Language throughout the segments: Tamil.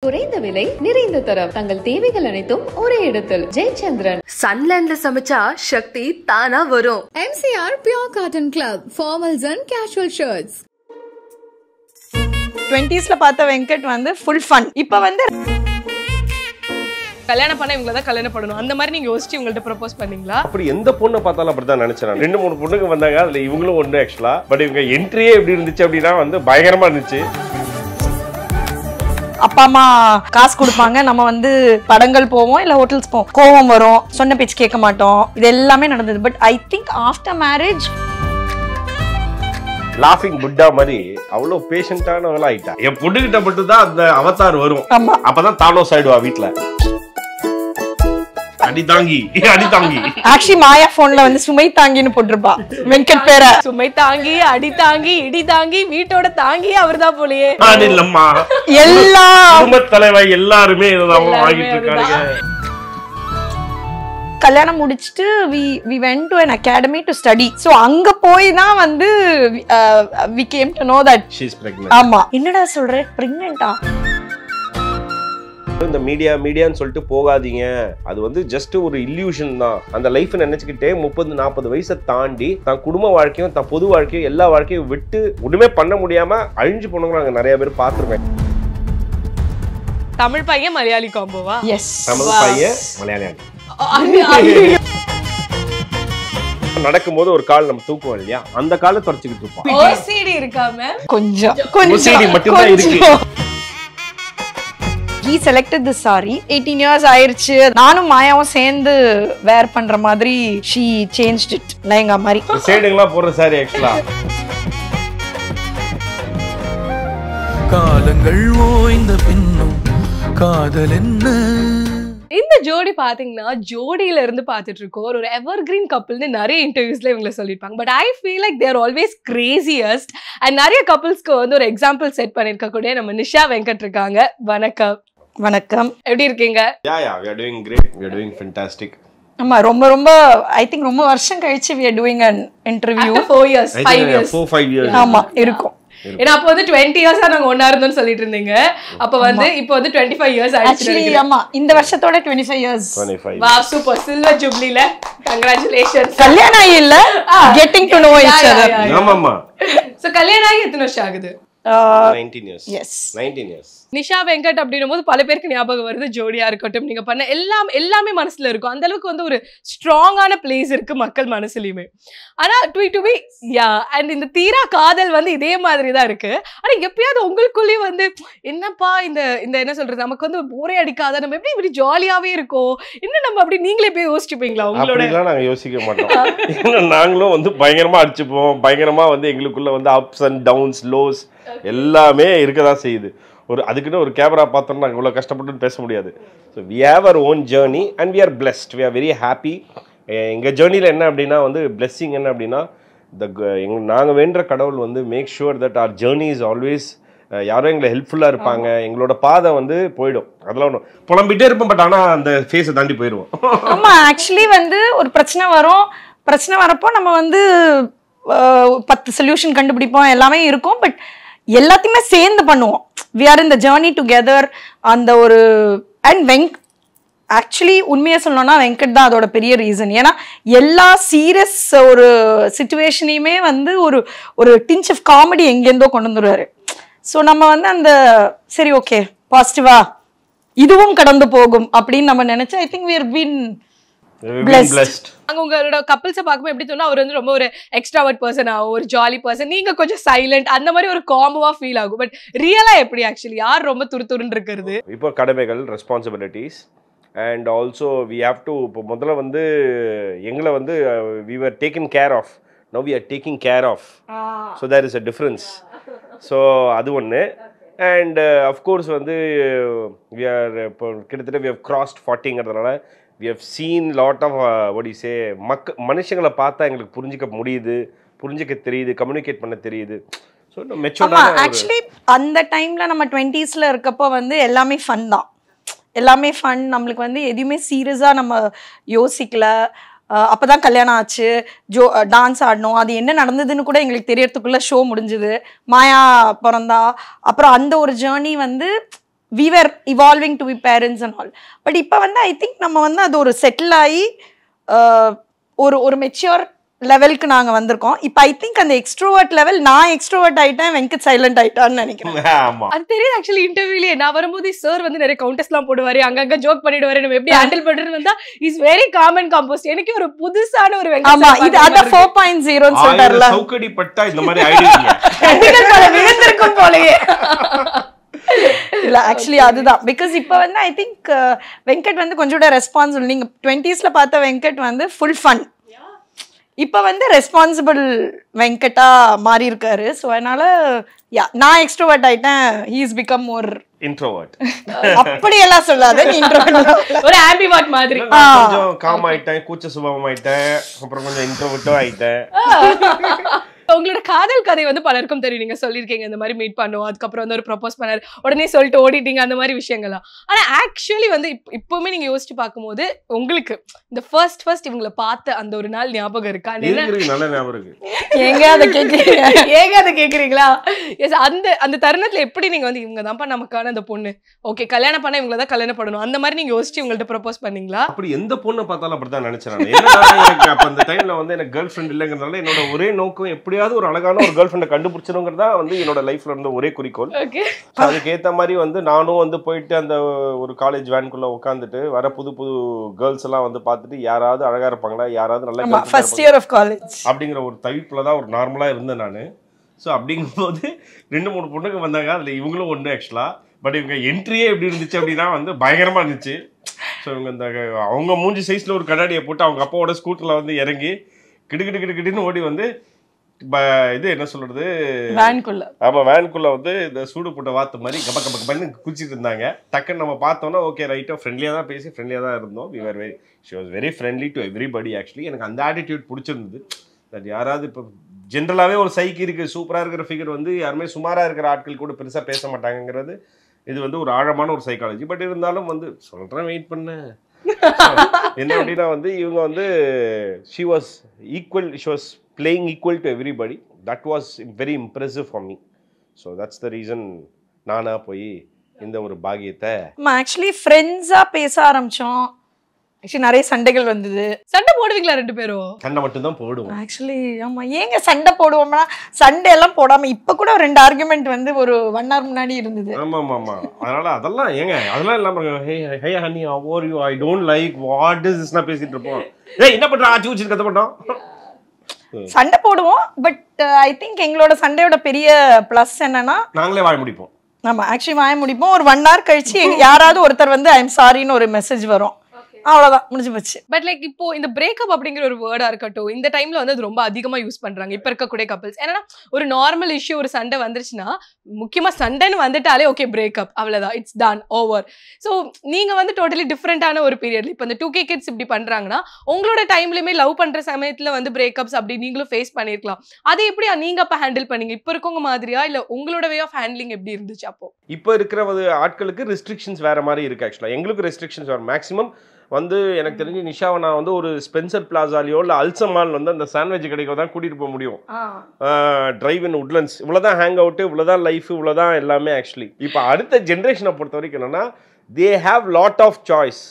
குறைந்த விலை நிறைந்த தரம் தங்கள் தேவைகள் அனைத்தும் ஒரே இடத்தில் ஜெயச்சந்திரன். சன்லேண்ட்ல சமைச்சா சக்தி தானா வரும். MCR Pure Cotton Club formals and casual shirts. 20s பார்த்த வெங்கட் வந்து ஃபுல் ஃபன். இப்போ வந்து கல்யாணம் பண்ண இவங்கள தான் கல்யாணம் பண்ணணும் அந்த மாதிரி நீங்க யோசிச்சு உங்கள்ட்ட ப்ரப்போஸ் பண்ணீங்களா? அப்படி எந்த பொண்ணை பார்த்தாலும் அப்படிதான் நினைச்சேன். 2-3 பொண்ணுங்க வந்தாங்க, அதுல இவங்களும் ஒண்ணு ஆக்சுவலா. பட் இவங்க என்ட்ரியே எப்படி இருந்துச்சு அப்படின்னா வந்து பயங்கரமா இருந்துச்சு. அப்பா அம்மா காசு கொடுப்பாங்க, நம்ம வந்து படங்கள் போவோம் இல்ல ஹோட்டல்ஸ் போவோம், கோவம் வரும், சொன்ன பேச்சு கேட்க மாட்டோம், இது எல்லாமே நடந்தது. But I think after marriage லாஃபிங் புட்டா மாதிரி அவ்வளவு பேஷண்டானவங்களா ஆயிட்டா. என் பொண்ணுகிட்ட மட்டும் தான் அந்த அவதார் வரும். அப்பதான் தானோஸ் ஆயிடுவா வீட்டுல. அடிதாங்கி ஆக்சுவலி மாயா போன்ல வந்து சுமை தாங்கின்னு போட்டிருப்பா வெங்கட் பேர. சுமை தாங்கி, அடி தாங்கி, இடி தாங்கி, வீட்டோட தாங்கி அவர்தான் போலயே. இல்லம்மா, எல்லா குடும்ப தலைவர் எல்லாருமே இதுதான் வாங்கிட்டு இருக்காங்க. கல்யாணம் முடிச்சிட்டு we went to an academy to study. So அங்க போய் தான் வந்து we came to know that she is pregnant. ஆமா. என்னடா சொல்ற, பிரெக்னன்ட்டா? இந்த மீடியான்னு சொல்லிட்டு போகாதீங்க, அது வந்து ஜஸ்ட் ஒரு இல்யூஷன் தான். அந்த லைஃப் நினைச்சுக்கிட்டே 30-40 வயசை தாண்டி தன் குடும்ப வாழ்க்கையும் தன் பொது வாழ்க்கையும் எல்லா வாழ்க்கையும் விட்டு ஒண்ணுமே பண்ண முடியாம அழிஞ்சு போனவங்க நாங்க நிறைய பேர் பார்த்திருக்கேன். தமிழ் பையன் மலையாளி காம்போவா? எஸ், தமிழ் பையன் மலையாளி. நடக்கும்போது ஒரு கால் நம்ம தூக்குவோம் இல்லையா, அந்த காலை தொடச்சுக்கிட்டு இருப்போம். ஓசிடி இருக்காம கொஞ்சம் ஓசிடி மட்டும்தான் இருக்கு. he selected this saree. 18 years ஆயிருச்சு, நானும் மாயாவும் சேர்ந்து வேர் பண்ற மாதிரி she changed it லெஹங்கா மாதிரி. சேடுங்களா போற சாரி ஆக்சுவலா. காலங்கள் ஓய்ந்த பின்னும் காதல் என்ன? இந்த ஜோடி பாத்தீங்கன்னா ஜோடியில இருந்து பாத்துட்டு இருக்கோம். ஒரு எவர் கிரீன் கப்பிள்னு நிறைய இன்டர்வியூஸ்ல இவங்களை சொல்லியிருப்பாங்க. But I feel like there always gracious. And நிறைய கப்பிள்ஸ்க்கு வந்து ஒரு எக்ஸாம்பிள் செட் பண்ணிருக்க கூடிய நம்ம நிஷா வெங்கட் இருக்காங்க. வணக்கம். வணக்கம், எப்படி இருக்கீங்க? we are doing great, we are doing fantastic. ஆமா, ரொம்ப ஐ திங்க் ரொம்ப வருஷம் கழிச்சு we are doing an interview. 4 years 5 years 4-5 years ஆமா இருக்கும். ஏன்னா அப்போ வந்து 20 years நாங்க ஒண்ணா இருந்தோம்னு சொல்லிட்டு இருந்தீங்க. அப்ப வந்து இப்போ வந்து 25 years ஆக்சுவலி. ஆமா, இந்த வருஷத்தோட 25 years. 25. Wow, super. சில்வர் ஜூப்ளில கங்க்ராச்சுலேஷன்ஸ். கல்யாணம் ஆகி இல்ல, getting to know each other. ஆமாமா. சோ கல்யாணம் ஆகி எத்தனை வருஷம் ஆகுது? 19 years. Yes, 19 years. Nisha Venkat அப்படின்னும் போது பல பேருக்கு ஞாபகம் வருது. ஜோடியா இருக்கட்டும், நீங்க பண்ண எல்லாமே மனசுல இருக்கும். அந்த அளவுக்கு வந்து ஒரு ஸ்ட்ராங்கான பிளேஸ் இருக்கு மக்கள் மனசுலயுமே. ஆனா டு பி அண்ட் இந்த தீரா காதல் வந்து இதே மாதிரி தான் இருக்கு. ஆனா எப்பயாவது உங்களுக்குள்ளேயே வந்து என்னப்பா இந்த என்ன சொல்றது, நமக்கு வந்து போரே அடிக்காத, நம்ம எப்படி இப்படி ஜாலியாவே இருக்கோம், இன்னும் நம்ம அப்படி நீங்களே போய் யோசிச்சுப்பீங்களா? உங்களோட நாங்க யோசிக்க மாட்டோம். நாங்களும் வந்து பயங்கரமா அடிச்சுப்போம். பயங்கரமா வந்து எங்களுக்குள்ள வந்து அப்ஸ் அண்ட் டவுன்ஸ், லோஸ் எல்லாமே இருக்கதான் செய்யுது. ஒரு அதுக்குன்னு ஒரு கேமரா பார்த்தோம்னா நாங்கள் இவ்வளோ கஷ்டப்பட்டு பேச முடியாது. So we have our own journey and we are blessed, we are very happy. எங்கள் ஜேர்னியில் என்ன அப்படின்னா வந்து பிளெஸ்ஸிங் என்ன அப்படின்னா, நாங்கள் வேண்டுற கடவுள் வந்து make sure that our journey is always யாரும் எங்களை ஹெல்ப்ஃபுல்லாக இருப்பாங்க. எங்களோட பாதை வந்து போயிடும், அதெல்லாம் ஒன்றும் புலம்பிகிட்டே இருப்போம். பட் ஆனால் அந்த ஃபேஸை தாண்டி போயிடுவோம். ஆமாம், ஆக்சுவலி வந்து ஒரு பிரச்சனை வரும், பிரச்சனை வரப்போ நம்ம வந்து 10 சொல்யூஷன் கண்டுபிடிப்போம், எல்லாமே இருக்கும். பட் எல்லாத்தையுமே சேர்ந்து பண்ணுவோம். we are in the journey together. அந்த ஒரு அண்ட் ஆக்சுவலி உண்மையாக சொல்லணும்னா வெங்கட் தான் அதோட பெரிய ரீசன். ஏன்னா எல்லா சீரியஸ் ஒரு சிச்சுவேஷனையுமே வந்து ஒரு டிஞ்ச் ஆஃப் காமெடி எங்கேருந்தோ கொண்டு வந்துடுவாரு. ஸோ நம்ம வந்து அந்த சரி ஓகே பாசிட்டிவா இதுவும் கடந்து போகும் அப்படின்னு நம்ம நினைச்சா I think we have been blessed. அங்க உங்களோட கப்பிள்ஸை பார்க்கும்போது எப்படி தோணும், அவர் வந்து ரொம்ப ஒரு எக்ஸ்ட்ராவர்ட் பர்சன் ஆகும், ஒரு ஜாலி பர்சன், நீங்க கொஞ்சம் சைலண்ட், அந்த மாதிரி ஒரு காம்போவா ஃபீல் ஆகும். பட் ரியலா எப்படி ஆக்சுவலி யார் ரொம்ப துருதுருன்னு இருக்கிறது? இப்போ கடமைகள், responsibilities and also we have to. இப்போ முதல்ல வந்து எங்களை வந்து we were taken care of, now we are taking care of. So there is a difference. So அது ஒன்று. அண்ட் அஃப்கோர்ஸ் வந்து we are இப்போ கிட்டத்தட்ட we have crossed 40ங்கிறதுனால we have seen lot of what do you say, மனுஷங்களை பார்த்தா எங்களுக்கு புரிஞ்சிக்க முடியுது, புரிஞ்சிக்க தெரியுது, கம்யூனிகேட் பண்ண தெரியுது. ஸோ மெச்சூர்டான ஆக்சுவலி அந்த டைம்ல நம்ம 20sல இருக்கப்போ வந்து எல்லாமே ஃபன் தான், எல்லாமே ஃபன். நம்மளுக்கு வந்து எதுவுமே சீரியஸா நம்ம யோசிக்கல. அப்பதான் கல்யாணம் ஆச்சு, டான்ஸ் ஆடணும், அது என்ன நடந்ததுன்னு கூட எங்களுக்கு தெரியறதுக்குள்ள ஷோ முடிஞ்சுது. மாயா பிறந்தா, அப்புறம் அந்த ஒரு ஜேர்னி வந்து we were evolving to be parents and all. But இப்போ வந்து ஐ திங்க் நம்ம வந்து அது ஒரு செட்டில் ஆகி ஒரு மெச்சூர் லெவலுக்கு நாங்கள் வந்திருக்கோம். இப்போ ஐ திங்க் அந்த எக்ஸ்ட்ரோவர்ட் லெவல், நான் எக்ஸ்ட்ரோவர்ட் ஆகிட்டேன், வெங்கட் சைலண்ட் ஆகிட்டான்னு நினைக்கிறேன். ஆமா அது தெரியுது ஆக்சுவலி இன்டர்வியூலயே நான் வரும்போது சார் வந்து நிறைய கவுண்டர்ஸ்லாம் போடுவாரு, அங்கங்க ஜோக் பண்ணிடுவாரு, நம்ம எப்படி ஹேண்டில் பண்றது வந்தா இஸ் வெரி காமன் கம்போஸ்ட். எனக்கு ஒரு புதுசான ஒரு ஆமா இது அத 4.0ன்னு சொல்றாருல. சௌக்கடி பட்டா இந்த மாதிரி ஐடியா விழுந்திருக்கும் போலயே. இல்ல ஆக்சுவலி அதுதான் பிகாஸ் இப்போ வந்து ஐ திங்க் வெங்கட் வந்து கொஞ்சம் ரெஸ்பான்சிபிள். நீங்க 20sல பார்த்த வெங்கட் வந்து ஃபுல் ஃபன், இப்போ வந்து ரெஸ்பான்சிபிள் வெங்கட்டா மாறி இருக்காரு. ஸோ அதனால நான் எக்ஸ்ட்ரோவர்ட் ஆயிட்டேன், he is become more introvert. அப்படி எல்லாம் சொல்லாத, நீ இன்ட்ரோவர்ட் ஒரு ஆம்பிவர்ட் மாதிரி. கொஞ்சம் காம் ஆயிட்டேன், கூச்ச சுபாவம் ஆயிட்டேன், அப்புறம் கொஞ்சம் இன்ட்ரோவர்ட்டும் ஆயிட்டேன். உங்களோட காதல் கதை வந்து பலருக்கும் தெரியும், நீங்க சொல்லியிருக்கீங்க இந்த மாதிரி மீட் பண்ணுவோம், அதுக்கப்புறம் வந்து ஒரு ப்ரொபோஸ் பண்ணாரு, உடனே சொல்லிட்டு ஓடிட்டீங்க, அந்த மாதிரி விஷயங்கள்லாம். ஆனா ஆக்சுவலி வந்து இப்பவுமே நீங்க யோசிச்சு பார்க்கும்போது உங்களுக்கு இந்த ஃபர்ஸ்ட் இவங்களை பார்த்த அந்த ஒரு நாள் ஞாபகம் இருக்கா? நல்ல ஞாபகம் இருக்கு. ஏங்க அதை கேக்குறீங்களா? அந்த தருணத்துல எப்படி நீங்க வந்து இவங்க தான்ப்பா நமக்கான அந்த பொண்ணு, ஓகே கல்யாணம் பண்ண இவங்கள தான் கல்யாணம் பண்ணணும், அந்த மாதிரி நீங்க யோசிச்சு உங்கள்ட்ட ப்ரொபோஸ் பண்ணீங்களா? அப்படி எந்த பொண்ணை பார்த்தாலும் அப்படித்தான் நினைச்சேன். எனக்கு அப்ப அந்த டைம்ல வந்து எனக்கு கேர்ள் ஃப்ரெண்ட் இல்லைங்கிறதுனால என்னோட ஒரே நோக்கம் எப்படியாவது ஒரு அழகான ஒரு கேர்ள் ஃப்ரெண்டை கண்டுபிடிச்சணுங்கிறதா வந்து என்னோட லைஃப்ல இருந்த ஒரே குறிக்கோள். அதுக்கேற்ற மாதிரி வந்து நானும் வந்து போயிட்டு அந்த ஒரு காலேஜ் வேன்குள்ள உட்காந்துட்டு வர புது கேர்ள்ஸ் எல்லாம் வந்து பார்த்துட்டு யாராவது அழகா இருப்பாங்களா, யாராவது நல்லா ஃபர்ஸ்ட் இயர் ஆஃப் காலேஜ் அப்படிங்கிற ஒரு தவிப்புல தான் ஒரு நார்மலா இருந்தேன் நான். ஸோ அப்படிங்கும்போது 2-3 பொண்ணுங்க வந்தாங்க, அதுல இவங்களும் ஒன்று ஆக்சுவலா. பட் இவங்க என்ட்ரியே எப்படி இருந்துச்சு அப்படின்னா வந்து பயங்கரமா இருந்துச்சு. ஸோ இவங்க இந்த அவங்க மூஞ்சி சைஸ்ல ஒரு கண்ணாடியை போட்டு அவங்க அப்பாவோட ஸ்கூட்டர்ல வந்து இறங்கி கிடுன்னு ஓடி வந்து இது என்ன சொல்றது வேன்குள்ள, ஆமா வேன்குள்ள வந்து இந்த சூடு போட்ட வாத்து மாதிரி கப்ப குச்சிட்டு இருந்தாங்க. டக்குன்னு நம்ம பார்த்தோம்னா ஓகே ரைட்டா ஃப்ரெண்ட்லியா தான் பேசி ஃப்ரெண்ட்லியா தான் இருந்தோம். We are she was very friendly to everybody. Actually எனக்கு அந்த ஆட்டிடியூட் பிடிச்சிருந்தது. தட் யாராவது இப்போ ஜென்ரலாகவே ஒரு சைக்கு இருக்குது, சூப்பராக இருக்கிற ஃபிகர் வந்து யாருமே சுமாராக இருக்கிற ஆட்கள் கூட பெருசாக பேச மாட்டாங்கிறது இது வந்து ஒரு ஆழமான ஒரு சைக்காலஜி. பட் இருந்தாலும் வந்து சொல்கிறேன், வெயிட் பண்ண என்ன அப்படின்னா வந்து இவங்க வந்து she was playing equal to everybody. That was very impressive for me. So that's the reason நானா போய் இந்த ஒரு பாக்கியத்தை ஆக்சுவலி ஃப்ரெண்ட்ஸா பேச ஆரம்பிச்சோம். ஆக்சுவலி நிறைய சண்டைகள் வந்தது. சண்டை போடுவீங்களா ரெண்டு பேரும்? சண்டை மட்டும் தான் போடுவோம் ஆக்சுவலி. ஆமா ஏங்க சண்டை போடுவோம்னா சண்டை எல்லாம் போடாம இப்ப கூட 2 ஆர்குமெண்ட் வந்து ஒரு 1 hour முன்னாடி இருந்தது. ஆமா அதனால அதெல்லாம் ஏங்க அதெல்லாம் இல்லாம ஹே honey how are you, I don't like what is this நான் பேசிட்டு இருப்போம். ஏய் என்ன பண்ற ஆச்சு ஊச்சி கத்த பண்ணோம். சண்டை போடுவோம். பட் ஐ திங்க் எங்களோட சண்டையோட பெரிய பிளஸ் என்னன்னா நாங்களே வாய முடிப்போம். ஆமா ஆக்சுவலி வாய முடிப்போம். ஒரு 1 hour கழிச்சு யாராவது ஒருத்தர் வந்து ஐ எம் சாரின்னு ஒரு மெசேஜ் வரும், அவ்வளவுதான் முடிஞ்சு போச்சு. பட் லைக் இப்போ இந்த பிரேக்கப் அப்படிங்கிற ஒரு வேர்டா இருக்கட்டும், இந்த டைம்ல வந்து அது ரொம்ப அதிகமா யூஸ் பண்றாங்க இப்ப இருக்கக்கூடிய கப்பிள்ஸ். ஏன்னா ஒரு நார்மல் இஷ்யூ ஒரு சண்டை வந்துருச்சுன்னா, முக்கியமா சண்டைன்னு வந்துட்டாலே ஓகே பிரேக்கப் அவ்வளவுதான், இட்ஸ் டன் ஓவர். ஸோ நீங்க வந்து டோட்டலி டிஃப்ரெண்டான ஒரு பீரியட்ல இப்போ இந்த 2K கிட்ஸ் இப்படி பண்றாங்கன்னா, உங்களோட டைம்லயுமே லவ் பண்ற சமயத்துல வந்து பிரேக்கப்ஸ் அப்படி நீங்களும் ஃபேஸ் பண்ணிருக்கலாம். அதை எப்படி நீங்க அப்ப ஹேண்டில் பண்ணீங்க? இப்ப இருக்கவங்க மாதிரியா இல்ல உங்களோட வே ஆஃப் ஹேண்ட்லிங் எப்படி இருந்துச்சு அப்போ? இப்போ இருக்கிற ஆட்களுக்கு ரெஸ்ட்ரிக்ஷன்ஸ் வேற மாதிரி இருக்கு. ஆக்சுவலா எங்களுக்கு ரெஸ்ட்ரிக்ஷன்ஸ் வேற. மேக்ஸிமம் வந்து எனக்கு தெரிஞ்சு நிஷாவை நான் வந்து ஒரு ஸ்பென்சர் பிளாசாலியோ இல்லை அல்சமால் வந்து அந்த சாண்ட்விச் கடைக்கு தான் கூட்டிகிட்டு போக முடியும். டிரைவ் இன் உட்லண்ட்ஸ் இவ்வளோதான் ஹேங் அவுட்டு, இவ்வளோதான் லைஃப், இவ்வளோதான் எல்லாமே. ஆக்சுவலி இப்போ அடுத்த ஜென்ரேஷனை பொறுத்த வரைக்கும் என்னென்னா they have lot of choice,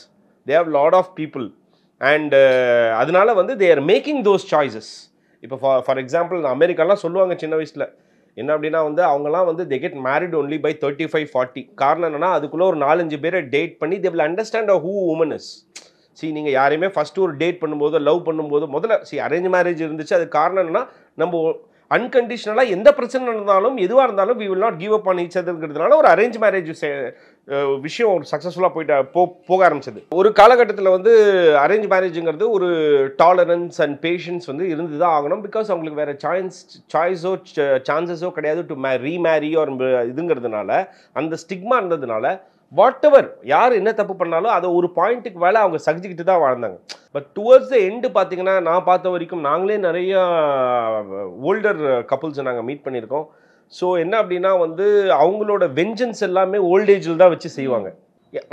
they have lot of people and அதனால வந்து they are making those choices. இப்போ ஃபார் எக்ஸாம்பிள் அமெரிக்காலாம் சொல்லுவாங்க சின்ன வயசில் என்ன அப்படின்னா வந்து அவங்கலாம் வந்து they get married only by 35-40. காரணம் என்னன்னா அதுக்குள்ளே ஒரு 4-5 பேரை டேட் பண்ணி they will understand who woman is. நீங்கள் யாரையுமே ஃபஸ்ட்டு ஒரு டேட் பண்ணும்போது லவ் பண்ணும்போது முதல்ல அரேஞ்ச் மேரேஜ் இருந்துச்சு. அது காரணம் என்னன்னா நம்ம அன்கண்டிஷனலாக எந்த பிரச்சனை இருந்தாலும் எதுவாக இருந்தாலும் we will not give up on each அதர்ங்கிறதுனால ஒரு அரேஞ்ச் மேரேஜ் விஷயம் ஒரு சக்ஸஸ்ஃபுல்லாக போக ஆரம்பிச்சது. ஒரு காலகட்டத்தில் வந்து அரேஞ்ச் மேரேஜுங்கிறது ஒரு டாலரன்ஸ் அண்ட் பேஷன்ஸ் வந்து இருந்து தான் ஆகணும். பிகாஸ் அவங்களுக்கு வேறு சாய்ஸோ சான்சஸோ கிடையாது டு ரீமேரி ஒரு இதுங்கிறதுனால, அந்த ஸ்டிக்மா இருந்ததுனால வாட் எவர் யார் என்ன தப்பு பண்ணாலும் அதை ஒரு பாயிண்ட்டுக்கு மேலே அவங்க சகிச்சுக்கிட்டு தான் வாழ்ந்தாங்க. பட் டுவர்ட்ஸ் த எண்டு பார்த்தீங்கன்னா நான் பார்த்த வரைக்கும் நாங்களே நிறைய ஓல்டர் கப்புள்ஸை நாங்கள் மீட் பண்ணியிருக்கோம். ஸோ என்ன அப்படின்னா வந்து அவங்களோட வெஞ்சன்ஸ் எல்லாமே ஓல்டேஜில் தான் வச்சு செய்வாங்க,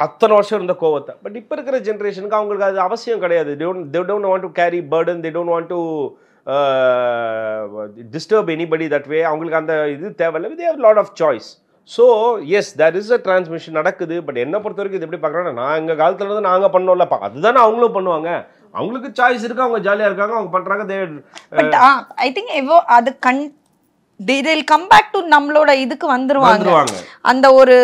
அத்தனை வருஷம் இருந்த கோவத்தை. பட் இப்போ இருக்கிற ஜென்ரேஷனுக்கு அவங்களுக்கு அது அவசியம் கிடையாது. they don't want to carry burden, they don't want to disturb anybody that way. அவங்களுக்கு அந்த இது தேவையில்லை. they have a lot of choice. So yes there is a transmission நடக்குது. பட் என்ன பொறுத்த வரைக்கும் இது எப்படி பார்க்குறேன்னா, நான் எங்கள் காலத்துல இருந்து நாங்கள் பண்ணோம்ல, அதுதானே அவங்களும் பண்ணுவாங்க. அவங்களுக்கு சாய்ஸ் இருக்கு, அவங்க ஜாலியாக இருக்காங்க, அவங்க பண்ணுறாங்க. பட் ஐ திங்க் அது they will come back to நம்மளோட இதுக்கு வந்துருவாங்க. அந்த ஒரு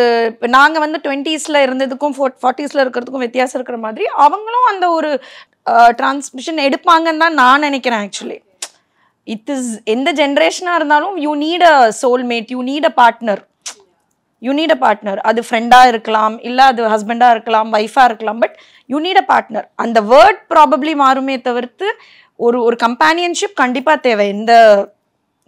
நாங்க வந்து 20s இருந்ததுக்கும் 40s இருக்கிறதுக்கும் வித்தியாசம் இருக்கிற மாதிரி அவங்களும் அந்த ஒரு டிரான்ஸ்மிஷன் எடுப்பாங்கன்னு தான் நான் நினைக்கிறேன். ஆக்சுவலி இட் இஸ் எந்த ஜென்ரேஷனா இருந்தாலும் you need a soulmate, you need a partner, you need a partner. அது ஃப்ரெண்டா இருக்கலாம், இல்ல அது ஹஸ்பண்டா இருக்கலாம், ஒய்ஃபா இருக்கலாம், but you need a partner. அந்த வேர்ட் ப்ராபப்ளி மாறுமே தவிர்த்து ஒரு கம்பேனியன்ஷிப் கண்டிப்பா தேவை எந்த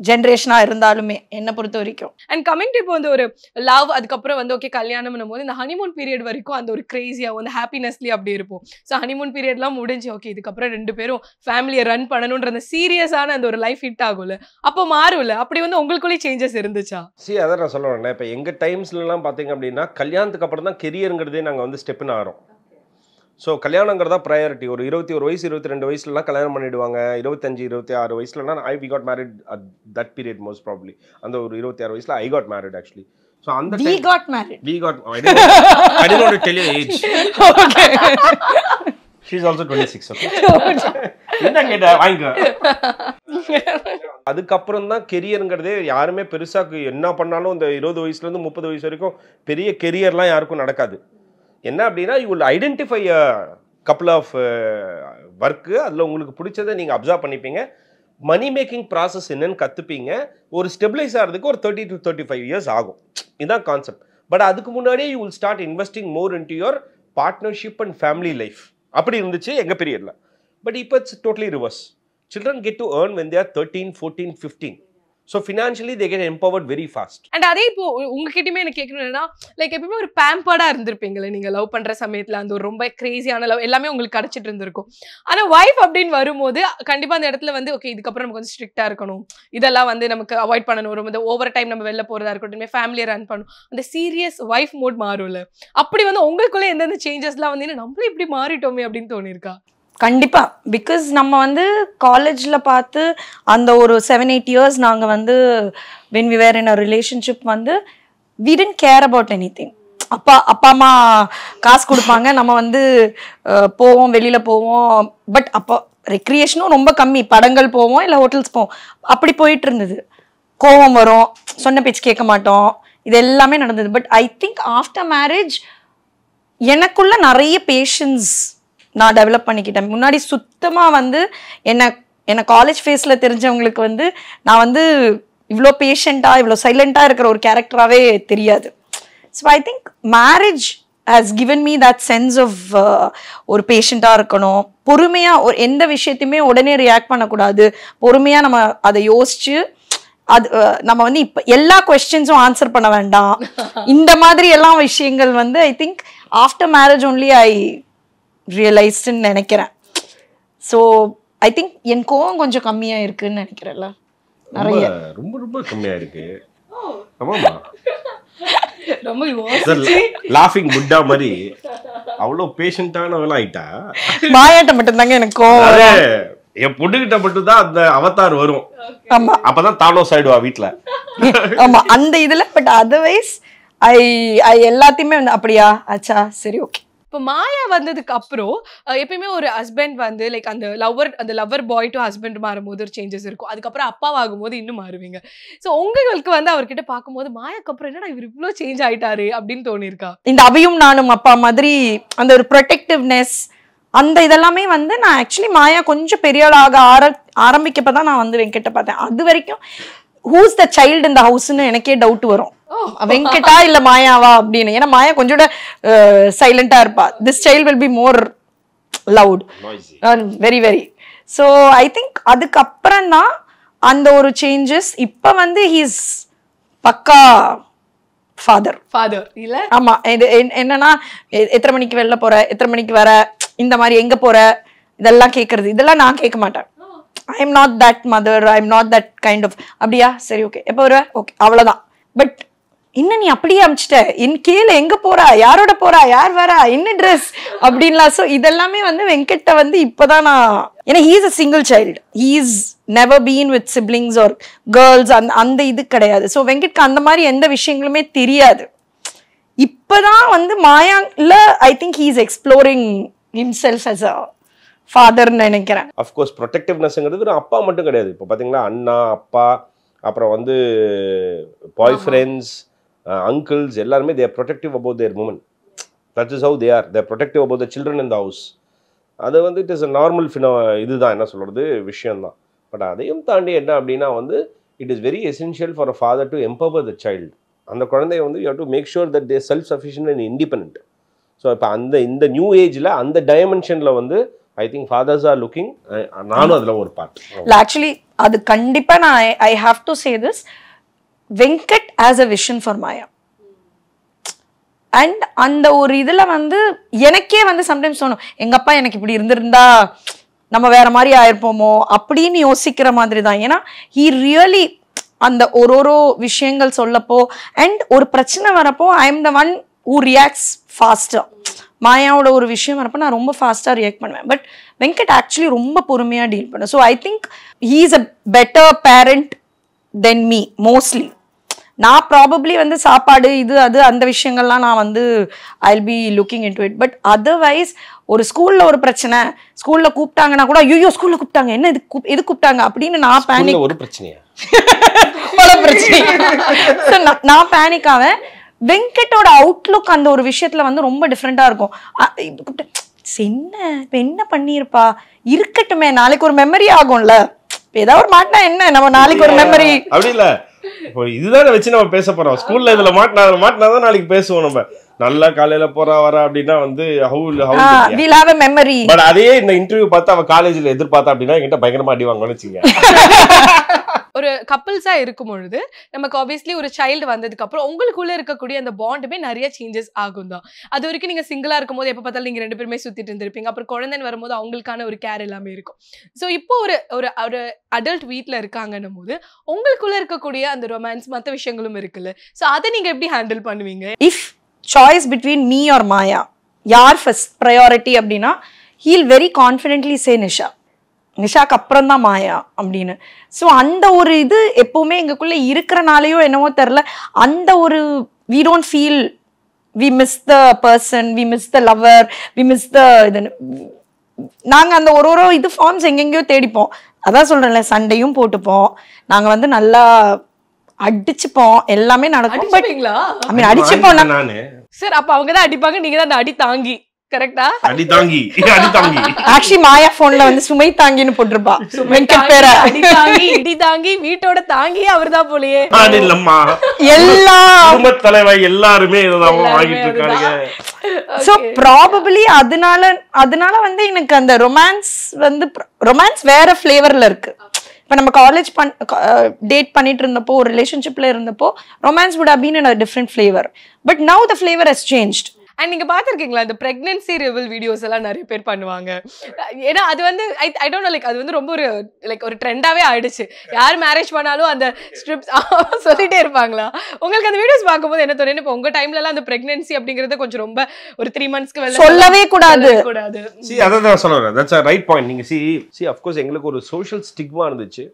ஜென்ரேஷனா இருந்தாலுமே என்ன பொறுத்த வரைக்கும். அண்ட் கமிங் டு இப்போ வந்து ஒரு லவ், அதுக்கப்புறம் வந்து ஓகே கல்யாணம் போது இந்த ஹனிமூன் பீரியட் வரைக்கும் அந்த ஒரு கிரேசியா வந்து ஹாப்பினஸ்லி அப்படி இருப்போம். ஸோ ஹனிமூன் பீரியட்லாம் முடிஞ்சு ஓகே இதுக்கப்புறம் 2 பேரும் ஃபேமிலியை ரன் பண்ணணுன்ற அந்த சீரியஸான அந்த ஒரு லைஃப் ஹிட் ஆகும்ல, அப்போ மாறும்ல. அப்படி வந்து உங்களுக்குள்ளேயே சேஞ்சஸ் இருந்துச்சா? அதான் நான் சொல்லுவேன். இப்போ எங்கள் டைம்ஸ்லாம் பார்த்தீங்க அப்படின்னா கல்யாணத்துக்கு அப்புறம் தான் கெரியருங்கிறதே நாங்கள் வந்து ஸ்டெப்னு ஆகிறோம். ஸோ கல்யாணங்கிறதா ப்ரையாரிட்டி. ஒரு 21 வயசு 22 வயசுலலாம் கல்யாணம் பண்ணிவிடுவாங்க. 25 26 வயசுலனா we got married at that period most probably. அந்த ஒரு 26 வயசுல I got married actually. So அந்த we got married. I didn't want to tell you age. Okay. She's also 26. Okay. என்ன கேட்டா வாங்க. அதுக்கப்புறம் தான் கெரியருங்கிறதே யாருமே பெருசா என்ன பண்ணாலும் இந்த 20 வயசுலேருந்து 30 வயசு வரைக்கும் பெரிய கெரியர்லாம் யாருக்கும் நடக்காது. என்ன அப்படின்னா you will identify a couple of work, அதில் உங்களுக்கு பிடிச்சதை நீங்கள் அப்சர்வ் பண்ணிப்பீங்க. மணி மேக்கிங் ப்ராசஸ் என்னன்னு கற்றுப்பீங்க. ஒரு ஸ்டெபிளைஸ் ஆகிறதுக்கு ஒரு 30 to 35 இயர்ஸ் ஆகும். இதுதான் கான்செப்ட். பட் அதுக்கு முன்னாடியே you will start investing more into your partnership and family life. அப்படி இருந்துச்சு எங்கள் பீரியடில். பட் இப்போ it's totally reverse. Children get to earn when they are 13, 14, 15. So financially they get empowered very fast. And அதே இப்போ உங்ககிட்டயுமே எனக்கு கேட்கணும்னா லைக் எப்பவுமே ஒரு பேம்பர்டா இருந்திருப்பீங்களே நீங்க லவ் பண்ற சமயத்துல, அந்த ஒரு ரொம்ப கிரேசியான லவ் எல்லாமே உங்களுக்கு கிடைச்சிட்டு இருந்திருக்கும். ஆனா வைஃப் அப்படின்னு வரும்போது கண்டிப்பா அந்த இடத்துல வந்து ஓகே இதுக்கப்புறம் நமக்கு வந்து ஸ்ட்ரிக்டா இருக்கணும், இதெல்லாம் வந்து நமக்கு அவாய்ட் பண்ணணும், ரொம்ப ஓவர் டைம் நம்ம வெளில போறதா இருக்கட்டும், ஃபேமிலியை ரன் பண்ணணும், அந்த சீரியஸ் வைஃப் மோட் மாறும்ல. அப்படி வந்து உங்களுக்குள்ள எந்தெந்த சேஞ்சஸ்லாம் வந்து நம்மளும் இப்படி மாறிட்டோமே அப்படின்னு தோணிருக்கா? கண்டிப்பா. பிகாஸ் நம்ம வந்து காலேஜ்ல பார்த்து அந்த ஒரு 7-8 இயர்ஸ் நாங்க வந்து when we were in a relationship வந்து we didn't care about anything. அப்பா அம்மா காசு கொடுப்பாங்க, நம்ம வந்து போவோம், வெளியில போவோம். பட் அப்போ ரெக்ரியேஷனும் ரொம்ப கம்மி. படங்கள் போவோம், இல்லை ஹோட்டல்ஸ் போவோம், அப்படி போயிட்டு இருந்தது. கோவம் வரும், சொன்ன பேச்சு கேட்க மாட்டோம், இது எல்லாமே நடந்தது. But I think after marriage எனக்குள்ள நிறைய பேஷன்ஸ் நான் டெவலப் பண்ணிக்கிட்டேன். முன்னாடி சுத்தமாக வந்து என்ன காலேஜ் ஃபேஸில் தெரிஞ்சவங்களுக்கு வந்து நான் வந்து இவ்வளோ பேஷண்ட்டாக இவ்வளோ சைலண்ட்டாக இருக்கிற ஒரு கேரக்டராகவே தெரியாது. So I think marriage has given me that sense of ஒரு பேஷண்ட்டாக இருக்கணும், பொறுமையாக ஒரு எந்த விஷயத்தையுமே உடனே ரியாக்ட் பண்ணக்கூடாது, பொறுமையாக நம்ம அதை யோசிச்சு அது நம்ம வந்து இப்போ எல்லா கொஸ்டின்ஸும் ஆன்சர் பண்ண வேண்டாம். இந்த மாதிரி எல்லாம் விஷயங்கள் வந்து I think after marriage only I ரியலைஸ்டுன்னு நினைக்கிறேன். ஸோ ஐ திங்க் என் கோவம் கொஞ்சம் கம்மியா இருக்குன்னு நினைக்கிறேன்ல. நிறைய ரொம்ப ரொம்ப கம்மியா இருக்கு. ஆமாமா, ரொம்ப யோசிச்சு லாஃபிங் புட்டா மாதிரி அவ்வளோ பேஷண்டானவளா ஆயிட்டா. மாயாட்ட மட்டும்தாங்க எனக்கு கோவம். என் பொண்ணுகிட்ட மட்டும் தான் அந்த அவதார் வரும். ஆமா, அப்பதான் தானோஸ் ஆயிடுவா வீட்டுல. ஆமா அந்த இதுல. பட் அதர்வைஸ் ஐ எல்லாத்தையுமே வந்து அப்படியா ஆச்சா சரி ஓகே. இப்போ மாயா வந்ததுக்கு அப்புறம் எப்பயுமே ஒரு ஹஸ்பண்ட் வந்து லைக் அந்த லவ்வர் பாய் டு ஹஸ்பண்ட் மாறும்போது ஒரு சேஞ்சஸ் இருக்கும். அதுக்கப்புறம் அப்பாவாகும் போது இன்னும் மாறுவீங்க. ஸோ உங்களுக்கு வந்து அவர்கிட்ட பார்க்கும்போது மாயாக்கு அப்புறம் என்னடா இவர் இவ்வளோ சேஞ்ச் ஆயிட்டாரு அப்படின்னு தோணிருக்கா? இந்த அபியும் நானும் அப்பா மாதிரி அந்த ஒரு ப்ரொடெக்டிவ்னஸ் அந்த இதெல்லாமே வந்து நான் ஆக்சுவலி மாயா கொஞ்சம் பெரிய ஆளாக ஆரம்பிக்கப்பதான் நான் வந்து வெங்கட்ட பார்த்தேன். அது வரைக்கும் ஹூஸ் த சைல்டு இந்த ஹவுஸ்ன்னு எனக்கே டவுட் வரும், வெங்கட்டா இல்ல மாயாவா அப்படின்னு. ஏன்னா மாயா கொஞ்சம் சைலண்டா இருப்பா, this child will be more loud, very very. So I think அதுக்கப்புறம் தான் அந்த ஒரு சேஞ்சஸ். இப்ப வந்து ஹீஸ் பக்கா ஃபாதர் இல்ல. ஆமா, இது என்னன்னா எத்தனை மணிக்கு வெளில போற, எத்தனை மணிக்கு வர, இந்த மாதிரி எங்க போற, இதெல்லாம் கேட்கறது. இதெல்லாம் நான் கேட்க மாட்டேன். I am not that mother, I am not that kind of. அப்படியா சரி ஓகே, எப்போ வருவ ஓகே, அவ்வளவுதான். பட் இன்னும் நீ அப்படியே அமிச்சிட்ட, என் கீழே எங்க போறா, யாரோட போறா, யார் வரா, என்ன ட்ரெஸ் அப்படின்லாம். ஸோ இதெல்லாமே வந்து வெங்கட்ட வந்து இப்பதான் நான், ஏன்னா he is a single child, he is never been with siblings or girls அந்த இது கிடையாது. ஸோ வெங்கட்க்கு அந்த மாதிரி எந்த விஷயங்களுமே தெரியாது. இப்பதான் வந்து மாயால I think he is exploring himself as a ஃபாதர்னு நினைக்கிறேன். அஃப்கோர்ஸ் ப்ரொடெக்டிவ்னஸ்ங்கிறது அப்பா மட்டும் கிடையாது. இப்போ பார்த்தீங்களா அண்ணா, அப்பா, அப்புறம் வந்து பாய் ஃப்ரெண்ட்ஸ், uncles எல்லாருமே they are protective about their women. That is how they are. They are protective about the children in the house. அது வந்து இட் இஸ் a normal இதுதான் என்ன சொல்கிறது விஷயம்தான். பட் அதையும் தாண்டி என்ன அப்படின்னா வந்து it is very essential for a father to empower the child. அந்த குழந்தைய வந்து you have to make sure that they self sufficient and independent. So இப்போ இந்த நியூ ஏஜில் அந்த டைமென்ஷனில் வந்து I think fathers are looking. நானும் அதில் ஒரு பார்ட். ஆக்சுவலி அது கண்டிப்பாக நான் I have to say this, Venkat as a vision for Maya. And அந்த ஒரு இதில் வந்து எனக்கே வந்து சம்டைம்ஸ் தோணும், எங்கள் அப்பா எனக்கு இப்படி இருந்திருந்தா நம்ம வேற மாதிரி ஆயிருப்போமோ அப்படின்னு யோசிக்கிற மாதிரி தான். ஏன்னா ஹீ ரியலி அந்த ஒரு விஷயங்கள் சொல்லப்போ அண்ட் ஒரு பிரச்சனை வரப்போ I am the one who reacts faster. மாயாவோட ஒரு விஷயம் வரப்போ நான் ரொம்ப ஃபாஸ்ட்டாக ரியாக்ட் பண்ணுவேன். பட் வெங்கட் ஆக்சுவலி ரொம்ப பொறுமையாக டீல் பண்ணேன். So I think he is a better parent than me mostly. நான் ப்ராபப்ளி வந்து சாப்பாடு இது அது அந்த விஷயங்கள்லாம் நான் வந்து I will be looking in to it. But otherwise ஒரு ஸ்கூலில் ஒரு பிரச்சனை, ஸ்கூலில் கூப்பிட்டாங்கன்னா கூட ஐயோ ஸ்கூலில் கூப்பிட்டாங்க என்ன இது கூப்பிட்டாங்க அப்படின்னு நான் பேனிக். ஒரு பிரச்சனையா பல பிரச்சனை நான் பேனிக் ஆவேன். வெங்கட்டோட அவுட்லுக் அந்த ஒரு விஷயத்துல வந்து ரொம்ப டிஃப்ரெண்டா இருக்கும். என்ன இப்ப என்ன பண்ணிருப்பா இருக்கட்டுமே, நாளைக்கு ஒரு மெமரி ஆகும்ல, ஏதாவது ஒரு மாட்டினா என்ன நம்ம நாளைக்கு ஒரு மெமரி அப்படி இல்ல. இப்போ இதுதான் வச்சு நம்ம பேச போறோம். ஸ்கூல்ல இதுல மாட்டினாதான் நாளைக்கு பேசுவோம். நம்ம நல்லா காலையில போறா வர அப்படின்னா வந்து we'll have a memory. But அதே இந்த இன்டர்வியூ பார்த்து அவ காலேஜ்ல எதிர்பார்த்தா அப்படின்னா என்கிட்ட பயங்கரமா அடி வாங்கன்னு வச்சுங்க. ஒரு கப்பிள்ஸா இருக்கும் பொழுது நமக்கு ஆப்வியஸ்லி ஒரு சைல்டு வந்ததுக்கு அப்புறம் உங்களுக்குள்ள இருக்கக்கூடிய அந்த பாண்டுமே நிறைய சேஞ்சஸ் ஆகும் தான். அது வரைக்கும் நீங்க சிங்கிளா இருக்கும் போது எப்ப பார்த்தாலும் நீங்க ரெண்டு பேருமே சுத்திட்டு இருந்திருப்பீங்க. அப்புறம் குழந்தைன்னு வரும்போது அவங்களுக்கான ஒரு கேர் எல்லாமே இருக்கும். ஸோ இப்போ ஒரு அடல்ட் வீட்டில் இருக்காங்கன்னும் போது உங்களுக்குள்ள இருக்கக்கூடிய அந்த ரொமான்ஸ் மற்ற விஷயங்களும் இருக்குல்ல, ஸோ அதை நீங்க எப்படி ஹேண்டில் பண்ணுவீங்க? If choice between me or Maya, யார் ஃபர்ஸ்ட் ப்ரையாரிட்டி அப்படின்னா ஹீல் வெரி கான்ஃபிடென்ட்லி சே நிஷாக்கு அப்புறம் தான் மாயா அப்படின்னு. ஸோ அந்த ஒரு இது எப்பவுமே எங்களுக்குள்ள இருக்கிறனாலேயோ என்னவோ தெரில, அந்த ஒரு we don't feel we miss the person, we miss the lover, we miss the இது. நாங்கள் அந்த ஒரு இது ஃபார்ம்ஸ் எங்கெங்கேயோ தேடிப்போம். அதான் சொல்றேன்ல, சண்டையும் போட்டுப்போம், நாங்கள் வந்து நல்லா அடிச்சுப்போம், எல்லாமே நடக்கும். அடிச்சுப்போம் நானு சார். அப்ப அவங்க தான் அடிப்பாங்க, நீங்க தான் அந்த அடி தாங்கி. கரெக்டா? அடி தாங்கி ஆக்சுவலி மாயா போன்ல வந்து சுமை தாங்கின்னு போட்டிருப்பா. வெங்கட் பேர அடி தாங்கி வீட்டோட தாங்கி அவர்தான் போலயே. இல்லம்மா, எல்லா குடும்ப தலைவர் எல்லாருமே இதுதான் வாங்கிட்டு இருக்காங்க. சோ ப்ராபபிலி அதனால வந்து எனக்கு அந்த ரொமான்ஸ் வேற ஃபிளேவர்ல இருக்கு. இப்போ நம்ம காலேஜ் டேட் பண்ணிட்டு இருந்தப்போ, ஒரு ரிலேஷன்ஷிப்ல இருந்தப்போ romance would have been in a different flavor, but now the flavor has changed. And நீங்க பாத்திருக்கீங்களா இந்த பிரெக்னன்சி ரிவீல் வீடியோஸ் எல்லாம் நிறைய பேர் பண்ணுவாங்க. ஏன்னா அது வந்து ஐ டோன்ட் நோ, லைக் அது வந்து ரொம்ப ஒரு ட்ரெண்டாவே ஆயிடுச்சு. யார் மேரேஜ் பண்ணாலும் அந்த ஸ்ட்ரிப்ஸ் சொல்லிட்டே இருப்பாங்களா? உங்களுக்கு அந்த வீடியோஸ் பார்க்கும்போது என்ன தோணுது? இப்போ உங்க டைம்ல எல்லாம் அந்த பிரெக்னன்சி அப்படிங்கறது கொஞ்சம் ரொம்ப ஒரு 3 monthsக்கு வெளில சொல்லவே கூடாது. அதான் சொல்றேன். That's a right point. நீங்க see of course எங்களுக்கு ஒரு சோஷியல் ஸ்டிக்மா இருந்துச்சு.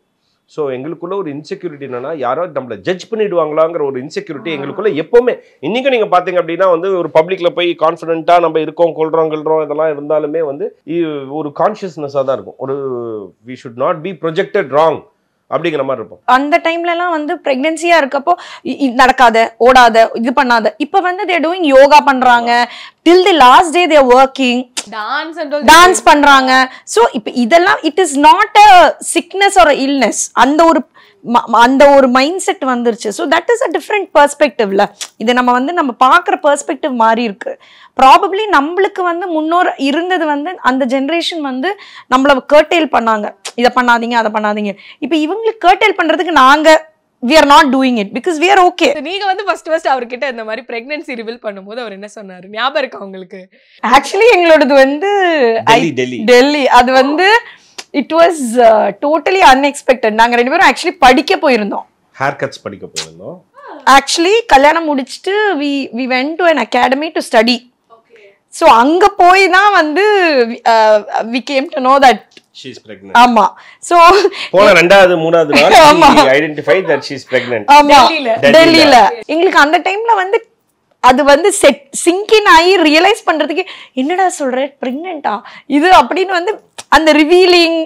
ஸோ எங்களுக்குள்ள ஒரு இன்செக்யூரிட்டி என்னன்னா, யாராவது நம்மளை ஜட்ஜ் பண்ணிடுவாங்களாங்கிற ஒரு இன்செக்யூரிட்டி எங்களுக்குள்ள எப்பவுமே. இன்னைக்கு நீங்க பாத்தீங்க அப்படின்னா வந்து ஒரு பப்ளிக்ல போய் கான்ஃபிடென்ட்டா நம்ம இருக்கோம், கொள்றோம் இதெல்லாம் இருந்தாலுமே வந்து ஒரு கான்சியஸ்னஸா தான் இருக்கும். ஒரு we should not be projected wrong அப்படிங்கிற மாதிரி இருக்கும். அந்த டைம்ல எல்லாம் வந்து பிரெக்னன்சியா இருக்கப்போ நடக்காத, ஓடாத, இது பண்ணாத. இப்ப வந்து they are doing யோகா பண்றாங்க, till the last day they are working, dance பண்றாங்க. சோ இப்ப இதெல்லாம் it is not a sickness or a illness. அந்த ஒரு மைண்ட் செட் வந்துருச்சு. So that is a different பெர்ஸ்பெக்டிவ்ல. இது நம்ம பார்க்குற பெர்ஸ்பெக்டிவ் மாறி இருக்கு. ப்ராபப்ளி நம்மளுக்கு வந்து முன்னோர் இருந்தது வந்து அந்த ஜென்ரேஷன் வந்து நம்மள கர்டெயில் பண்ணாங்க, இதை பண்ணாதீங்க அதை பண்ணாதீங்க. இப்போ இவங்களுக்கு கர்டெயில் பண்றதுக்கு நாங்க we are not doing it because we are okay. நீங்க வந்து ஃபர்ஸ்ட் அவர்கிட்ட இந்த மாதிரி பிரெக்னன்சி ரிவீல் பண்ணும்போது அவர் என்ன சொன்னாரு ஞாபகம் இருக்கா உங்களுக்கு? ஆக்சுவலி எங்களோடது வந்து டெல்லி. அது வந்து it was totally unexpected. நாங்க ரெண்டு பேரும் ஆக்சுவலி படிக்க போயிருந்தோம், ஹேர் கட்ஸ் படிக்க போயிருந்தோம். ஆக்சுவலி கல்யாணம் முடிச்சிட்டு we went to an academy to study. So அங்க போய் தான் வந்து we came to know that she is pregnant. ஆமா ஸோ போன ரெண்டாவது மூணாவது ஆமா. நாள் identify that she is pregnant. ஆமா டெல்லியில. டெல்லியில எங்களுக்கு அந்த டைம்ல வந்து அது வந்து சிங்கின் ஆகி ரியலைஸ் பண்றதுக்கு என்னடா சொல்ற பிரெக்னெண்டா இது அப்படின்னு வந்து அந்த ரிவீலிங்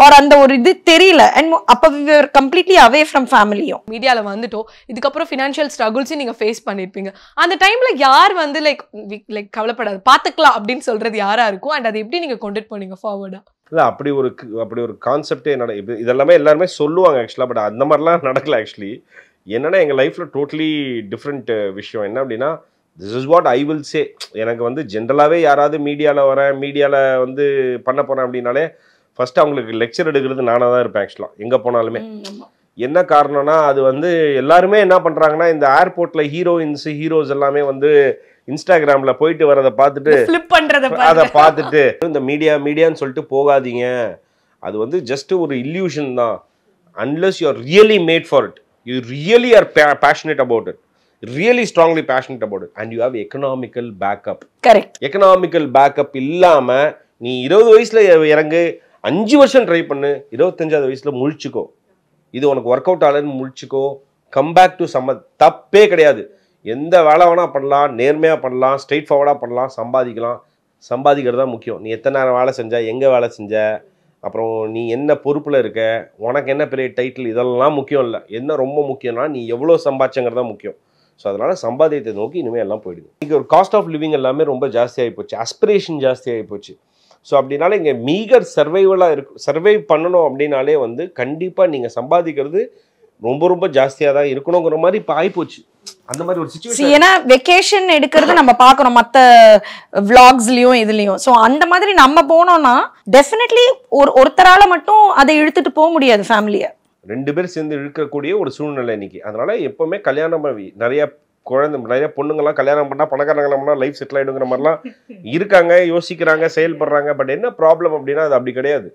ஆர் அந்த ஒரு இது தெரியல அண்ட் அப்ப we were completely away from ஃபேமிலியும். மீடியால வந்துட்டோம், இதுக்கப்புறம் ஃபினான்ஷியல் ஸ்ட்ரகிள்ஸும் நீங்க ஃபேஸ் பண்ணிருப்பீங்க. அந்த டைம்ல யார் வந்து லைக் கவலைப்படாது பாத்துக்கலாம் அப்படின்னு சொல்றது யாரா இருக்கும், அண்ட் அதை எப்படி நீங்க கொண்டு போனீங்க ஃபார்வர்டா? இல்லை அப்படி ஒரு கான்செப்டே இதெல்லாமே எல்லாருமே சொல்லுவாங்க ஆக்சுவலாக. பட் அந்த மாதிரிலாம் நடக்கல ஆக்சுவலி. என்னன்னா எங்கள் லைஃப்பில் டோட்டலி டிஃப்ரெண்ட் விஷயம் என்ன அப்படின்னா, this is what I will say. எனக்கு வந்து ஜென்ரலாகவே யாராவது மீடியாவில் வந்து பண்ண போகிறேன் அப்படின்னாலே ஃபர்ஸ்ட் அவங்களுக்கு லெக்சர் எடுக்கிறது நானாக தான் இருப்பேன் ஆக்சுவலாக எங்கே போனாலுமே. என்ன காரணம்னா அது வந்து எல்லாருமே என்ன பண்ணுறாங்கன்னா இந்த ஏர்போர்ட்டில் ஹீரோஸ் எல்லாமே வந்து இன்ஸ்டாகிராமில் போயிட்டு வரதை பார்த்துட்டு அதை பார்த்துட்டு இந்த மீடியான்னு சொல்லிட்டு போகாதீங்க, அது வந்து ஜஸ்ட் ஒரு இல்யூஷன் தான். Unless you are really mad for it, you really are passionate about it, really strongly passionate about it, and you have economical backup. Correct. Economical backup இல்லாம நீ 20 வயசுல இறங்கு 5 வருஷம் ட்ரை பண்ணு, 25வது வயசுல முழிச்சுக்கோ, இது உனக்கு ஒர்க் அவுட் ஆகலன்னு முழிச்சுக்கோ, கம் பேக் டு தப்பே கிடையாது. எந்த வேலை வேணா பண்ணலாம், நேர்மையா பண்ணலாம், ஸ்ட்ரெயிட் ஃபார்வர்டா பண்ணலாம், சம்பாதிக்கிறது தான் முக்கியம். நீ எத்தனை நேரம் வேலை செஞ்ச, எங்க வேலை செஞ்ச, அப்புறம் நீ என்ன பொறுப்புல இருக்க, உனக்கு என்ன பெரிய டைட்டில், இதெல்லாம் முக்கியம் இல்லை. என்ன ரொம்ப முக்கியம்னா நீ எவ்வளோ சம்பாதிச்சங்கிறது தான் முக்கியம். ஸோ அதனால சம்பாதியத்தை நோக்கி இனிமேல் எல்லாம் போயிடுது. இங்கே ஒரு காஸ்ட் ஆஃப் லிவிங் எல்லாமே ரொம்ப ஜாஸ்தியாகி போச்சு, அஸ்பிரேஷன் ஜாஸ்தியாகி போச்சு. ஸோ அப்படின்னால இங்கே மீகர் சர்வைவ் பண்ணணும் அப்படின்னாலே வந்து கண்டிப்பாக நீங்கள் சம்பாதிக்கிறது ரொம்ப ரொம்ப ஜாஸ்தியாக தான் இருக்கணுங்கிற மாதிரி இப்போ ஆகிப்போச்சு. அந்த மாதிரி ஒரு சிச்சுவேஷன். ஏன்னா வெக்கேஷன் எடுக்கிறது நம்ம பார்க்குறோம் மற்ற விளாக்ஸ்லயும் இதுலயும். ஸோ அந்த மாதிரி நம்ம போனோம்னா டெஃபினெட்லி ஒருத்தரால மட்டும் அதை இழுத்துட்டு போக முடியாது ஃபேமிலியை. 2 பேர் சேர்ந்து இழுக்கக்கூடிய ஒரு சூழ்நிலை இன்னைக்கு. அதனால எப்பவுமே கல்யாணம் நிறைய பொண்ணுங்கள்லாம் கல்யாணம் பண்ணா பணக்காரங்களா லைஃப் செட்டில் ஆயிடுங்கிற மாதிரிலாம் இருக்காங்க, யோசிக்கிறாங்க, செயல்படுறாங்க. பட் என்ன ப்ராப்ளம் அப்படின்னா அது அப்படி கிடையாது.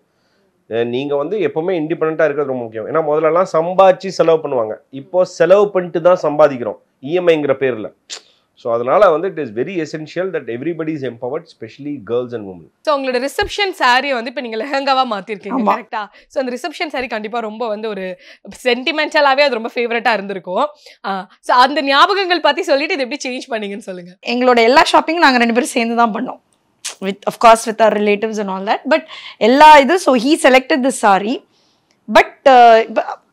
நீங்க வந்து எப்பவுமே இண்டிபெண்டா இருக்கிறது ரொம்ப முக்கியம். ஏன்னா முதல்லலாம் சம்பாதிச்சு செலவு பண்ணுவாங்க, இப்போ செலவு பண்ணிட்டு தான் சம்பாதிக்கிறோம் இஎம்ஐங்கிற பேர்ல. ஸோ அதனால வந்து it is very essential that everybody is empowered, specially girls and women. So உங்களோட ரிசப்ஷன் சாரியை வந்து இப்போ நீங்கள் லெஹங்காவா மாற்றிருக்கீங்க கரெக்டா? ஸோ அந்த ரிசப்ஷன் சாரி கண்டிப்பாக ரொம்ப வந்து ஒரு சென்டிமெண்டலாகவே அது ரொம்ப ஃபேவரட்டாக இருந்திருக்கும். ஸோ அந்த ஞாபகங்கள் பற்றி சொல்லிட்டு இது எப்படி சேஞ்ச் பண்ணீங்கன்னு சொல்லுங்க. எங்களோட எல்லா ஷாப்பிங்கும் நாங்கள் 2 பேரும் சேர்ந்து தான் பண்ணோம், of course with our relatives and all that. But எல்லா இது so he selected this saree. But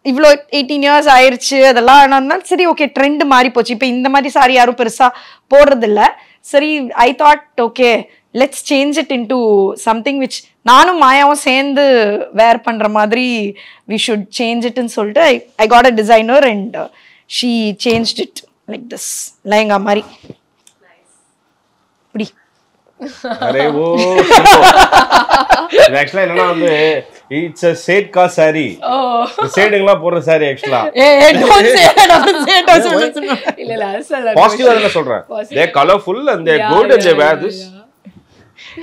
இவ்வளோ 18 years ஆயிடுச்சு, அதெல்லாம் ஆனால் சரி ஓகே ட்ரெண்ட் மாறி போச்சு. இப்போ இந்த மாதிரி சாரி யாரும் பெருசா போடுறதில்ல. சரி I thought okay let's change it into something which நானும் மாயாவும் சேர்ந்து வேர் பண்ற மாதிரி வி ஷுட் சேஞ்ச் இட்னு சொல்லிட்டு I got a designer and she changed it like this lehenga மாதிரி. இப்படி அரே ஓ ஆக்சுவலா என்னன்னா வந்து it's a set ka saree. சேடுங்களா போற saree ஆக்சுவலா. இல்ல இல்ல பாசிட்டிவா தான் சொல்றேன். they colorful and they good and they wear this.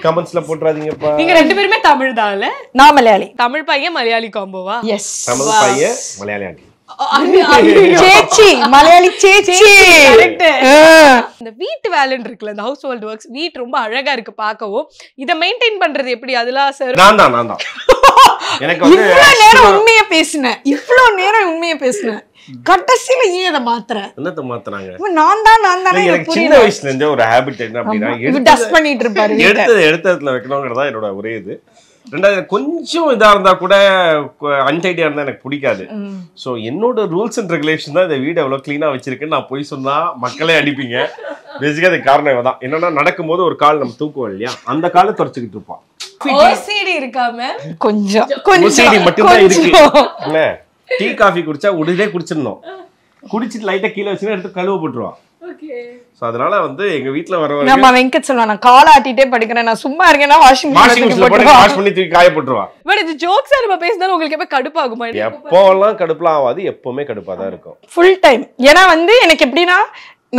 கமெண்ட்ஸ்ல போட்றாதீங்கப்பா. நீங்க 2 பேருமே தமிழ் தான்ல? நான் மலையாளி. தமிழ் பையன் மலையாளி காம்போவா? எஸ். தமிழ் பையன் மலையாளி ஆண்டி. சேச்சி மலையாளி சேச்சி. கரெக்ட். இந்த வீட்டு வேலைன்னு இருக்குல்ல, இந்த ஹவுஸ் ஹோல்ட் ஒர்க்ஸ், வீட் ரொம்ப அழகா இருக்கு பார்க்கவும். இத மெயின்டைன் பண்றது எப்படி? அதெல்லாம் சார் நான் தான் எனக்கு வந்து இவ்வளவு நேரம் உண்மையை பேசினேன் கடைசியில ஏன் அதை மாத்துறேன்? என்னத்த மாத்துறாங்க? நான் தான் எனக்கு சின்ன வயசுல இருந்தே ஒரு ஹாபிட் என்ன அப்படின்னா டஸ்ட் பண்ணிட்டு இருப்பாரு. எடுத்ததுல வைக்கணுங்கிறதா என்னோட ஒரே இது. ரெண்டாவது கொஞ்சம் இதா இருந்தா கூட அன்டைடியா இருந்தா எனக்கு பிடிக்காது. ஸோ என்னோட ரூல்ஸ் அண்ட் ரெகுலேஷன் தான் இந்த வீடு எவ்வளவு கிளீனா வச்சிருக்கேன்னு நான் போய் சொன்னா மக்களே அடிப்பீங்க. பேசிக்கா அதுக்கு காரணம் இவதான். என்னன்னா நடக்கும்போது ஒரு கால் நம்ம தூக்குவோம் இல்லையா, அந்த காலை தொடச்சுக்கிட்டு இருப்பான். ஓசிடி இருக்காம கொஞ்சம் மட்டும்தான் இருக்கு. என்ன டீ காஃபி குடிச்சா உடனே குடிச்சிடணும், குடிச்சிட்டு லைட்டா கீழே வச்சுன்னா எடுத்து கழுவ போட்டுருவான். சோ அதனால வந்து எங்க வீட்ல வரவங்க நம்ம வெங்கட் சொல்லுவான், நான் கால ஆட்டிட்டே படிக்கிறேன், நான் சும்மா இருக்கேன்னா வாஷிங் மிஷின்ல போட்டு வாஷ் பண்ணி தூக்கி காய போட்டுருவான். பட் இது ஜோக்ஸா நம்ம பேசினாலும் உங்களுக்கு எப்ப கடுப்பாகுமா? எப்போலாம் கடுப்புலாம் ஆகாது, எப்பவுமே கடுப்பா தான் இருக்கும் ஃபுல் டைம். ஏன்னா வந்து எனக்கு எப்படின்னா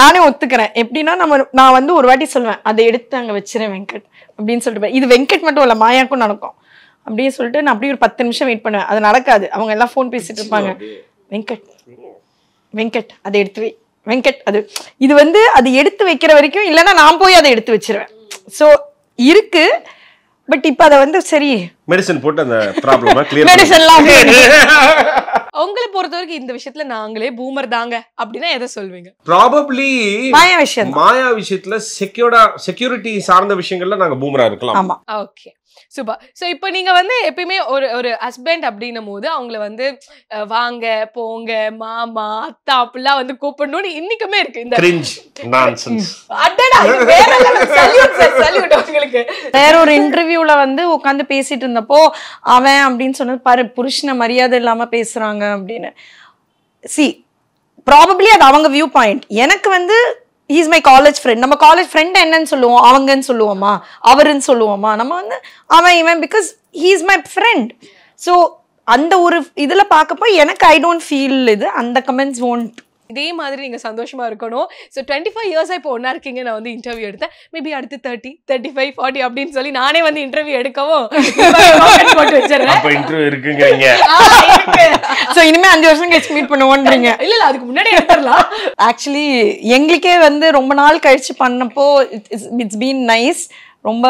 நானே ஒத்துக்கிறேன். எப்படின்னா நான் வந்து ஒரு வாட்டி சொல்லுவேன் அதை எடுத்து அங்க வச்சிருவேன் வெங்கட் அப்படின்னு சொல்லிட்டு. இது வெங்கட் மட்டும் இல்ல மாயாக்கும் நடக்கும். அப்படியே சொல்லிட்டு நான் அப்படியே ஒரு 10 நிமிஷம் வெயிட் பண்ணுவேன். அது நடக்காது. அவங்க எல்லாம் ஃபோன் பேசிட்டு இருப்பாங்க. வெங்கட் அதை எடுத்து வை, வெங்கட் அது இது வந்து அது எடுத்து வைக்கிற வரைக்கும் இல்லைன்னா நான் போய் அதை எடுத்து வச்சிருவேன். ஸோ இருக்கு. பட் இப்ப அத வந்து சரி மெடிசன் போட்டு அந்த ப்ராப்ளமா கிளியர் மெடிசன்லாம் உங்களை பொறுத்த வரைக்கும் இந்த விஷயத்துல நாங்களே பூமர் தாங்க அப்படின்னா எதை சொல்வீங்க? ப்ராபப்லி மாயா விஷயத்துல செக்யூரிட்டி சார்ந்த விஷயங்கள்ல நாங்க பூமரா இருக்கலாம். ஆமா. Okay super. ஸோ இப்போ நீங்க வந்து எப்பயுமே ஒரு ஹஸ்பண்ட் அப்படின்னும் போது அவங்கள வந்து வாங்க போங்க மாமா அத்தா அப்படிலாம் வந்து கூப்பிடணும்னு இன்னைக்குமே இருக்கு. இந்த கிரிஞ்ச் நான்சென்ஸ். அடடா இது வேற லெவல். சல்யூட் சார், சல்யூட் உங்களுக்கு. வேற ஒரு இன்டர்வியூல வந்து உட்காந்து பேசிட்டு இருந்தப்போ அவன் அப்படின்னு சொன்னது பாரு புருஷனை மரியாதை இல்லாம பேசுறாங்க அப்படின்னு. சி ப்ராபப்ளி அது அவங்க வியூ பாயிண்ட். எனக்கு வந்து இஸ் மை காலேஜ் ஃப்ரெண்ட். நம்ம காலேஜ் ஃப்ரெண்ட் என்னன்னு சொல்லுவோம், அவங்கன்னு சொல்லுவோமா அவருன்னு சொல்லுவோமா, நம்ம வந்து அவன் இவன் because he is my friend. So அந்த ஒரு இதுல பார்க்கப்போ எனக்கு ஐ டோன்ட் ஃபீல் இது அந்த கமெண்ட்ஸ் ஓன்ட். இதே மாதிரி நீங்க சந்தோஷமா இருக்கணும். ஸோ 25 இயர்ஸா இப்போ ஒன்னா இருக்கீங்க. நான் வந்து இன்டர்வியூ எடுத்தேன். மேபி அடுத்து 30, 35, 40 அப்படின்னு சொல்லி நானே வந்து இன்டர்வியூ எடுக்கவும் போட்டு வச்சிருக்கேன். அப்ப இன்டர்வியூ இருக்குங்கறீங்க. ஸோ இனிமே 5 வருஷம் கழிச்சு மீட் பண்ணுவோன்றீங்க. இல்ல அதுக்கு முன்னாடி எடுத்துடலாம். ஆக்சுவலி எங்களுக்கே வந்து ரொம்ப நாள் கழிச்சு பண்ணப்போ இட்ஸ் பீன் நைஸ். ரொம்ப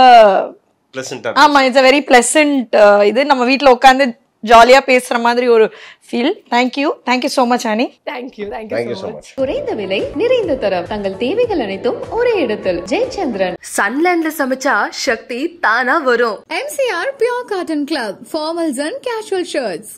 பிளசன்ட்டா. ஆமா, இட்ஸ் a very pleasant இது நம்ம வீட்ல உட்கார்ந்து ஜாலியா பேசுற மாதிரி ஒரு feel. Thank you so much Annie. Thank you so much. குறைந்த விலை நிறைந்த தரம் தங்கள் தேவைகள் அனைத்தும் ஒரே இடத்தில். ஜெயச்சந்திரன். சன்லேண்ட்ல சமைச்சா சக்தி தானா வரும். MCR Pure Cotton Club, formals and casual shirts.